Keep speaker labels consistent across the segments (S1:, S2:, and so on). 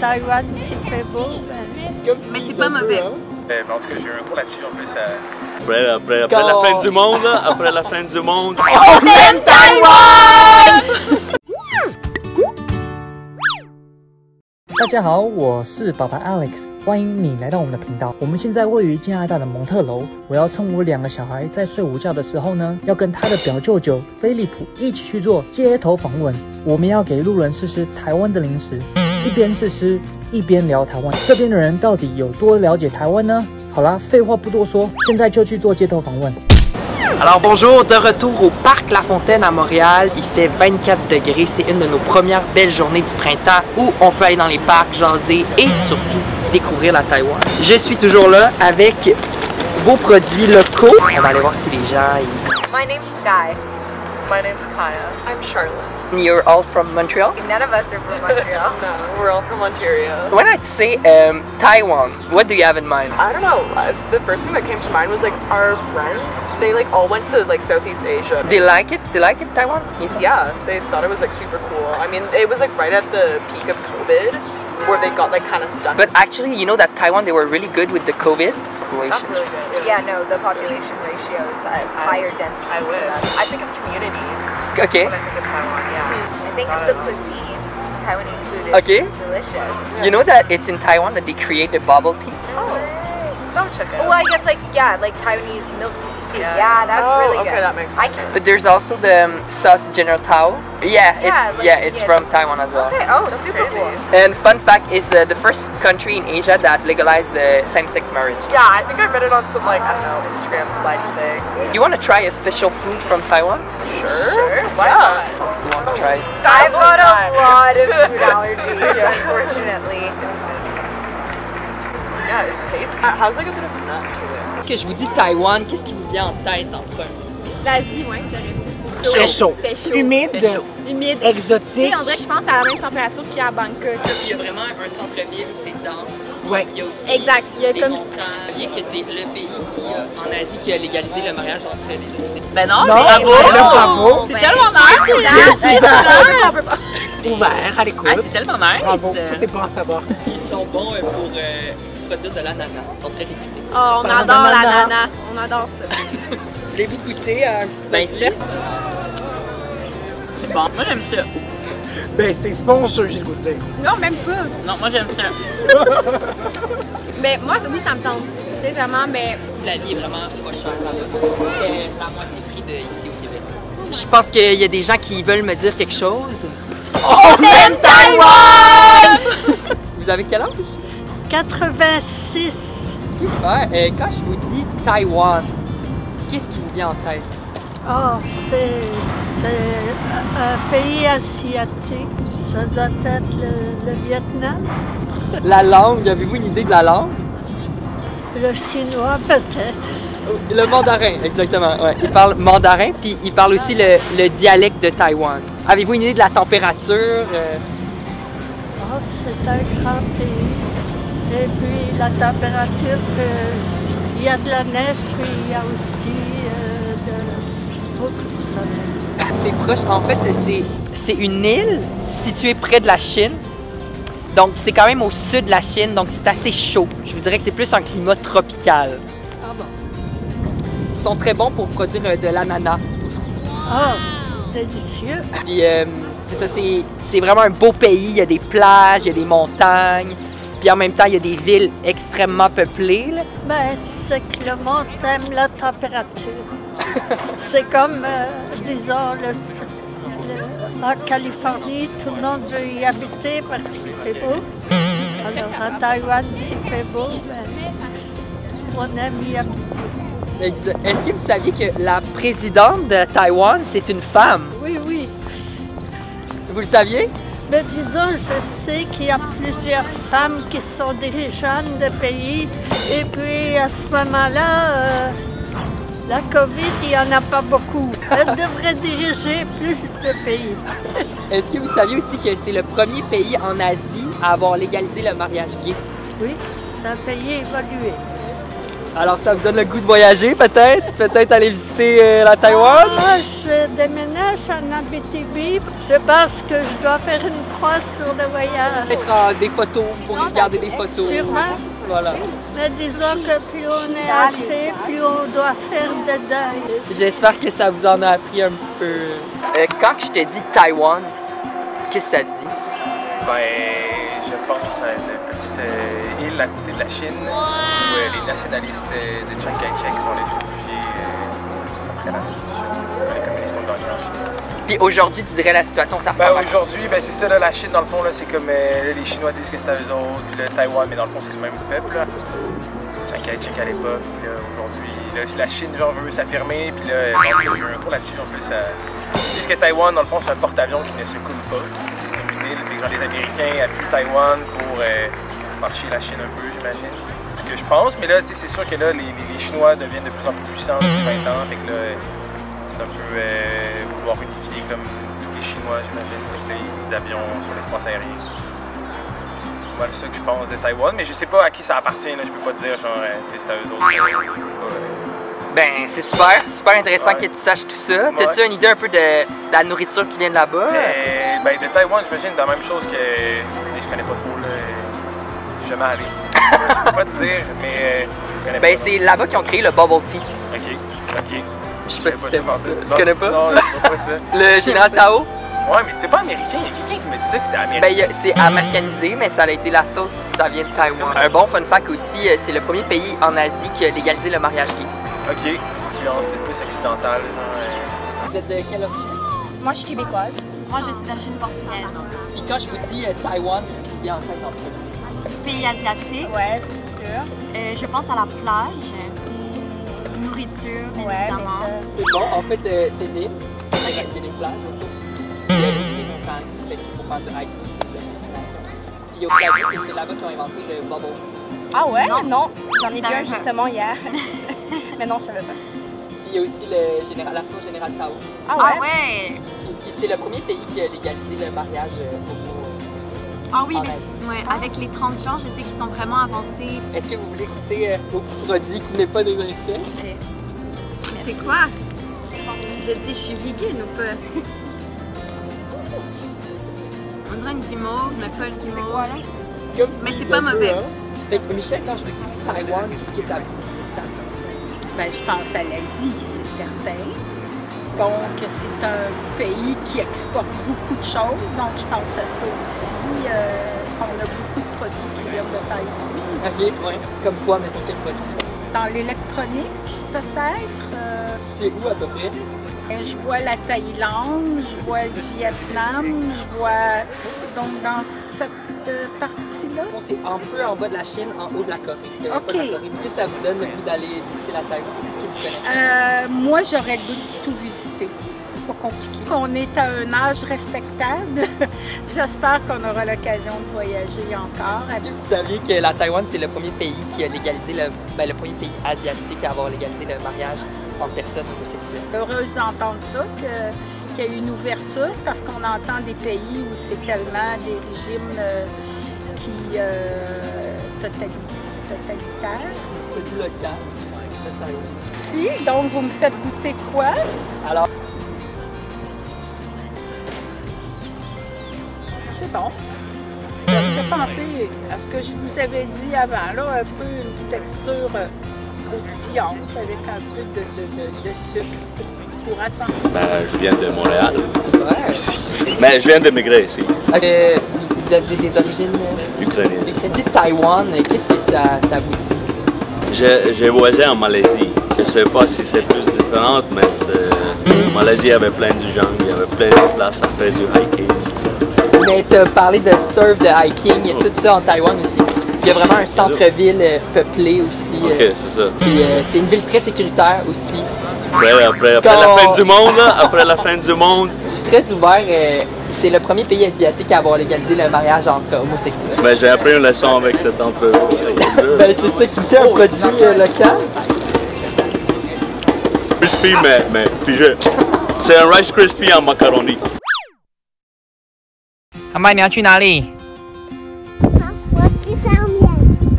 S1: Taïwan, s'il fait beau.
S2: Mais c'est pas mauvais.
S3: En tout cas, j'ai eu un cours là-dessus en plus.
S4: Après la fin du monde, après la fin du monde.
S2: On aime Taïwan!
S5: 大家好，我是爸爸 Alex， 欢迎你来到我们的频道。我们现在位于加拿大的蒙特楼，我要趁我2个小孩在睡午觉的时候呢，要跟他的表舅舅菲利普一起去做街头访问。我们要给路人试吃台湾的零食，一边试吃一边聊台湾。这边的人到底有多了解台湾呢？好啦，废话不多说，现在就去做街头访问。
S6: Alors bonjour, de retour au Parc La Fontaine à Montréal. Il fait 24 degrés, c'est une de nos premières belles journées du printemps où on peut aller dans les parcs, jaser et surtout découvrir la Taïwan. Je suis toujours là avec vos produits locaux. On va aller voir si les gens...
S2: My name's Sky.
S7: My name's Kaya. I'm Charlotte.
S6: You're all from Montreal?
S2: None of us are from Montreal.
S7: No, we're all from Ontario.
S6: When I say Taiwan, what do you have in mind?
S7: I don't know. The first thing that came to mind was like our friends. They like all went to like Southeast Asia.
S6: They like it? They like it, Taiwan?
S7: Yeah, they thought it was like super cool. I mean, it was like right at the peak of COVID where they got like kind of stuck.
S6: But actually, you know that Taiwan, they were really good with the COVID population.
S7: That's really good.
S2: Yeah, no, the population ratio is higher density.
S7: I wish. I think of community.
S6: Okay.
S7: When I think of Taiwan, yeah.
S2: I think of the cuisine. Taiwanese food is delicious.
S6: You know that it's in Taiwan that they created bubble tea?
S7: Oh, don't check it.
S2: Well, I guess like, yeah, like Taiwanese milk tea. Yeah, that's really good.
S7: Okay, that makes sense.
S6: But there's also the sauce General Tao. It's from Taiwan as well.
S2: Okay, that's super cool.
S6: And fun fact is the first country in Asia that legalized the same-sex marriage.
S7: Yeah, I think I read it on some like, I don't know, Instagram slidey thing.
S6: You want to try a special food from Taiwan?
S7: Sure. Why not?
S6: You want to try?
S2: I've got a lot of food allergies, unfortunately.
S7: Yeah, it's tasty. It has like a bit of nut to it.
S6: Que je vous dis Taïwan, qu'est-ce qui vous vient en tête en premier?
S8: L'Asie, ouais, j'aurais dit.
S9: Très chaud.
S8: Fait chaud.
S9: Humide.
S8: Humide.
S9: Exotique.
S8: On dirait que je pense à la même température qu'à Bangkok.
S6: Il y a vraiment un centre-ville où c'est dense.
S9: Ouais.
S6: Il y a aussi
S8: Exact. Il y a
S6: des
S8: comme...
S6: montagnes. Bien que c'est le pays en Asie qui a légalisé le mariage entre les deux sexes.
S7: Ben non,
S9: Bravo!
S7: bravo! C'est tellement nice!
S9: Ouvert, à l'écoute.
S6: Ah, c'est tellement nice!
S9: Bravo, c'est bon à savoir.
S6: Ils sont bons pour produire de l'ananas. Ils sont très réputés.
S8: Oh, on adore l'ananas. On adore ça.
S6: Voulez-vous goûter un petit bain sec? C'est bon. Moi, j'aime ça.
S9: Ben, c'est spongieux, j'ai le goût de dire.
S8: Non, même pas.
S6: Non, moi, j'aime ça.
S8: Mais moi, oui, ça me tente. Tu sais, vraiment, mais...
S6: La vie est vraiment pas chère là-bas. C'est la moitié prix d'ici au Québec. Je pense qu'il y a des gens qui veulent me dire quelque chose.
S1: On aime Taïwan!
S6: Vous avez quel âge?
S1: 86.
S6: Super. Quand je vous dis Taïwan, qu'est-ce qui vous vient en tête?
S1: Oh, c'est un pays asiatique. Ça doit être le Vietnam.
S6: La langue, avez-vous une idée de la langue?
S1: Le chinois, peut-être.
S6: Le mandarin, exactement. Ouais. Il parle mandarin, puis il parle aussi le dialecte de Taïwan. Avez-vous une idée de la température?
S1: Oh, c'est un grand pays. Et puis la température, il y a de la neige, puis il y a aussi beaucoup de soleil.
S6: C'est proche. En fait, c'est une île située près de la Chine. Donc, c'est quand même au sud de la Chine, donc c'est assez chaud. Je vous dirais que c'est plus un climat tropical.
S1: Ah bon?
S6: Ils sont très bons pour produire de l'ananas.
S1: Oh, délicieux.
S6: Puis, c'est ça, c'est vraiment un beau pays. Il y a des plages, il y a des montagnes. Puis en même temps, il y a des villes extrêmement peuplées. Là.
S1: Ben, c'est que le monde aime la température. C'est comme, disons, en Californie, tout le monde veut y habiter parce qu'il fait beau. Alors à Taïwan, s'il fait beau, ben, on aime y habiter.
S6: Est-ce que vous saviez que la présidente de Taïwan, c'est une femme?
S1: Oui, oui.
S6: Vous le saviez?
S1: Mais disons, je sais qu'il y a plusieurs femmes qui sont dirigeantes de pays. Et puis à ce moment-là, la COVID, il n'y en a pas beaucoup. Elle devrait diriger plus de pays.
S6: Est-ce que vous saviez aussi que c'est le premier pays en Asie à avoir légalisé le mariage gay?
S1: Oui, c'est un pays évolué.
S6: Alors ça vous donne le goût de voyager peut-être? Peut-être aller visiter la Taïwan?
S1: Moi, je déménage en Abitibi. C'est parce que je dois faire une croix sur le voyage.
S6: Peut-être des photos, pour regarder des photos.
S1: Sûrement.
S6: Voilà.
S1: Mais disons que plus on est âgé, plus on doit faire de deuil.
S6: J'espère que ça vous en a appris un petit peu. Quand je te dis Taïwan, qu'est-ce que ça te dit?
S3: Ben, je pense à une petite île à côté de la Chine où les nationalistes de Chiang Kai-shek sont les réfugiés après la révolution. Les communistes ont gagné en Chine.
S6: Puis aujourd'hui, tu dirais la situation, ça ressemble à quoi?
S3: Aujourd'hui, ben, c'est ça, là, la Chine, dans le fond, c'est comme les Chinois disent que c'est à eux autres, puis le Taïwan, mais dans le fond, c'est le même peuple. Là. Chiang Kai-shek à l'époque, puis aujourd'hui, la Chine, genre, veut s'affirmer, puis là, j'ai eu un cours là-dessus, en plus, ils disent que Taïwan, dans le fond, c'est un porte-avions qui ne se coule pas. C'est comme une île, fait que genre, les Américains appuient Taïwan pour faire chier la Chine un peu, j'imagine. Ce que je pense, mais là, c'est sûr que là, les Chinois deviennent de plus en plus puissants depuis 20 ans, fait que là, c'est un peu vouloir unifier comme tous les Chinois, j'imagine, fait que là, d'avions sur l'espace aérien. C'est pas mal ça que je pense de Taïwan, mais je sais pas à qui ça appartient, là, je peux pas te dire, genre, c'est à eux autres.
S6: Ben, c'est super intéressant que tu saches tout ça. T'as-tu une idée un peu de la nourriture qui vient de là-bas?
S3: Ben, de Taïwan, j'imagine la même chose que. Mais je connais pas trop, là. Je suis jamais allé. Je peux pas te dire, mais.
S6: Ben, c'est là-bas qu'ils ont créé le bubble tea.
S3: Ok.
S6: Je sais pas si t'aimes ça. Tu connais pas?
S3: Non, je connais pas ça.
S6: Le général Tao?
S3: Ouais, mais c'était pas américain. Il y a quelqu'un qui m'a dit ça que c'était américain.
S6: Ben, c'est américanisé, mais ça a été la sauce, ça vient de Taïwan. Un bon fun fact aussi, c'est le premier pays en Asie qui a légalisé le mariage gay.
S3: Ok, influence peut-être plus occidentale.
S6: Vous êtes de quelle origine?
S8: Moi, je suis québécoise. Moi, je suis d'origine portugaise.
S6: Puis quand je vous dis Taïwan, qu'est-ce qui vient en tête en premier?
S8: Pays asiatique. Ouais, c'est sûr. Je pense à la plage. Nourriture, bien évidemment.
S6: C'est bon, en fait, c'est l'île. Il y a des plages autour. Il y a des montagnes, pour faire du hiking, c'est de la destination. Puis il y a aussi que c'est là-bas qu'ils ont inventé le bubble.
S8: Ah ouais? Non. J'en ai vu un justement hier. Mais non, je savais pas.
S6: Puis il y a aussi l'assaut général Tao.
S8: Ah ouais?
S6: Qui c'est le premier pays qui a légalisé le mariage homo.
S8: Ah oui, mais avec les transgenres, je sais qu'ils sont vraiment avancés.
S6: Est-ce que vous voulez goûter au produit qui n'est pas des insectes?
S8: C'est quoi? Je dis, je suis vegan ou pas? On dirait une guimauve, mais pas le guimauve. C'est quoi là? Mais c'est pas mauvais.
S6: Fait que Michel, quand je vous dis Taïwan, qu'est-ce que ça vous dit?
S10: Ben, je pense à l'Asie, c'est certain. Donc, c'est un pays qui exporte beaucoup de choses, donc je pense à ça aussi. On a beaucoup de produits qui viennent de Taïwan.
S6: Ok, ouais. Comme quoi, mettons quel produit?
S10: Dans l'électronique, peut-être.
S6: C'est où à peu près?
S10: Je vois la Thaïlande, je vois le Vietnam, je vois donc dans cette partie-là.
S6: C'est un peu en bas de la Chine, en haut de la Corée.
S10: Ok.
S6: Est-ce que ça vous donne le goût d'aller visiter la Taïwan? Est-ce que vous connaissez?
S10: Moi, j'aurais le goût de tout visiter. C'est pas compliqué. On est à un âge respectable. J'espère qu'on aura l'occasion de voyager encore.
S6: Vous saviez que la Taïwan, c'est le premier pays qui a légalisé, le premier pays asiatique à avoir légalisé le mariage en personne homosexuelle.
S10: Heureuse d'entendre ça, qu'il y a eu une ouverture, parce qu'on entend des pays où c'est tellement des régimes qui totalitaires.
S6: C'est le cas de Taïwan.
S10: Si, donc vous me faites goûter quoi?
S6: Alors,
S10: c'est bon. Ça me fait penser à ce que je vous avais dit avant, là, un peu une texture croustillante avec un peu de sucre pour assembler.
S4: Ben, je viens de Montréal.
S6: c'est vrai.
S4: Mais je viens de migrer ici,
S6: Vous avez des origines
S4: ukrainienne.
S6: dites Taïwan, qu'est-ce que ça vous dit?
S4: J'ai voyagé en Malaisie. Je ne sais pas si c'est plus différent, mais en Malaisie, il y avait plein de gens, il y avait plein de places à faire du hiking.
S6: Mais tu as parlé de surf, de hiking, tout ça en Taïwan aussi. Il y a vraiment un centre-ville peuplé aussi.
S4: Ok, c'est ça.
S6: Puis c'est une ville très sécuritaire aussi.
S4: Après la fin du monde, après la fin du monde.
S6: Très ouvert. C'est le premier pays asiatique à avoir légalisé le mariage entre homosexuels.
S4: Ben, j'ai appris une leçon avec cet entreprise.
S6: Ben, c'est ça qui fait un produit local.
S4: Crispy, mais figé. C'est un Rice Crispy en macaroni.
S11: 阿麦，你要去哪里？
S12: 我去上面。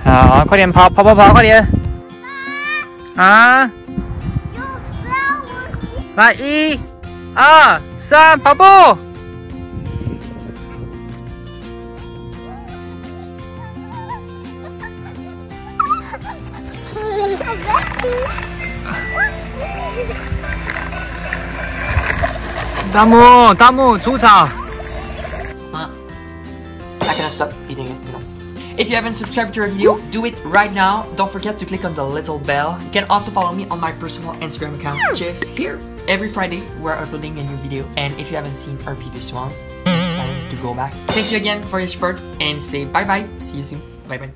S11: 好，快点跑，快点！
S12: 啊
S5: 啊！来，1、2、3，跑步！大木出草。
S6: Not gonna stop eating it, you know. If you haven't subscribed to our video, do it right now. Don't forget to click on the little bell. You can also follow me on my personal Instagram account just here. Every Friday, we're uploading a new video. And if you haven't seen our previous one, it's time to go back. Thank you again for your support and say bye-bye. See you soon. Bye-bye.